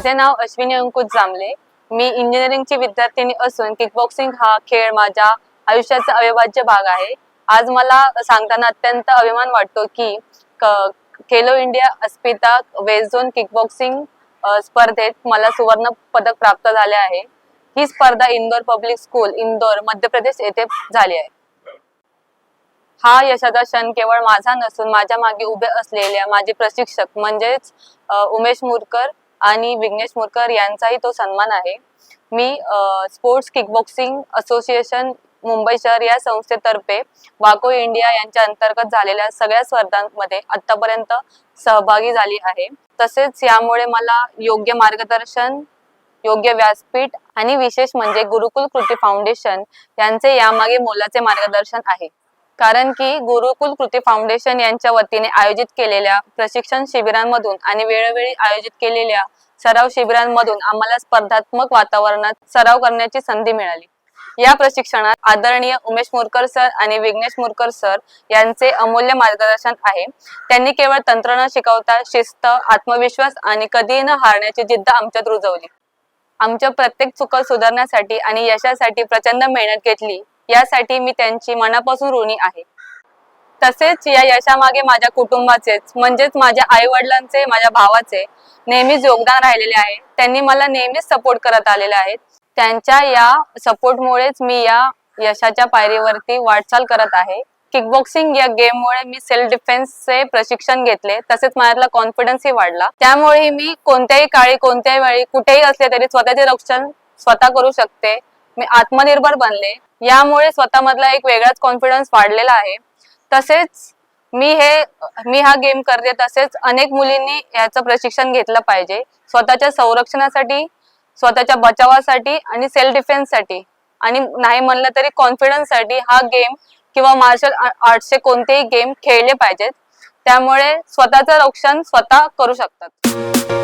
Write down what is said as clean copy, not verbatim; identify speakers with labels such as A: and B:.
A: माझे नाव अश्विनी अंकुश जांभले। मी इंजिनिअरिंगची विद्यार्थिनी असून किकबॉक्सिंग हा खेळ माझ्या आयुष्याचा अविभाज्य भाग आहे। आज मला सांगताना अत्यंत अभिमान वाटतो की खेलो इंडिया अस्मिता वेस्ट झोन किकबॉक्सिंग स्पर्धेत मला सुवर्ण पदक प्राप्त झाले आहे। ही स्पर्धा इंदोर पब्लिक स्कूल इंदोर मध्य प्रदेश येथे झाली आहे। हा यशाचा क्षण केवळ माझा नसून माझ्या मागे उभे असलेल्या माझे प्रशिक्षक म्हणजेच उमेश मुरकर आणि विघ्नेश मुरकर यांचाही तो सन्मान आहे। मी स्पोर्ट्स किकबॉक्सिंग असोसिएशन मुंबई शहर या संस्थेतर्फे वाको इंडिया यांच्या अंतर्गत झालेल्या सगळ्या स्पर्धांमध्ये आतापर्यंत सहभागी झाली आहे। तसेच यामुळे मला योग्य मार्गदर्शन, योग्य व्यासपीठ आणि विशेष म्हणजे गुरुकुल कृती फाउंडेशन यांचे यामागे मोलाचे मार्गदर्शन आहे। कारण की गुरुकुल कृती फाउंडेशन यांच्या वतीने आयोजित केलेल्या प्रशिक्षण शिबिरांमधून आणि वेळोवेळी आयोजित केलेल्या सराव शिबिरांमधून आम्हाला स्पर्धात्मक वातावरणात सराव करण्याची संधी मिळाली। या प्रशिक्षणात आदरणीय उमेश मुरकर सर आणि विघ्नेश मुरकर सर यांचे अमूल्य मार्गदर्शन आहे। त्यांनी केवळ तंत्र न शिकवता शिस्त, आत्मविश्वास आणि कधीही न हारण्याची जिद्द आमच्यात रुजवली। आमच्या प्रत्येक चुका सुधारण्यासाठी आणि यशासाठी प्रचंड मेहनत घेतली, यासाठी मी त्यांची मनापासून ऋणी आहे। तसेच या यशामागे माझ्या कुटुंबाचेच म्हणजेच माझ्या आई वडिलांचे, माझ्या भावाचे नेहमीच योगदान राहिलेले आहे। त्यांनी मला नेहमीच सपोर्ट करत आलेले आहेत। त्यांच्या या सपोर्टमुळेच मी या यशाच्या पायरीवरती वाटचाल करत आहे। किकबॉक्सिंग या गेममुळे मी सेल्फ डिफेन्सचे प्रशिक्षण घेतले, तसेच माझ्यातला कॉन्फिडन्सही वाढला। त्यामुळे मी कोणत्याही काळी, कोणत्याही वेळी, कुठेही असले तरी स्वतःचे रक्षण स्वतः करू शकते। मी आत्मनिर्भर बनले, यामुळे स्वतःमधला एक वेगळाच कॉन्फिडन्स वाढलेला आहे। तसेच मी हा गेम करते, तसेच अनेक मुलींनी याचं प्रशिक्षण घेतलं पाहिजे स्वतःच्या संरक्षणासाठी, स्वतःच्या बचावासाठी आणि सेल्फ डिफेन्ससाठी, आणि नाही म्हणलं तरी कॉन्फिडन्ससाठी हा गेम किंवा मार्शल आर्ट्सचे कोणतेही गेम खेळले पाहिजेत। त्यामुळे स्वतःचं रक्षण स्वतः करू शकतात।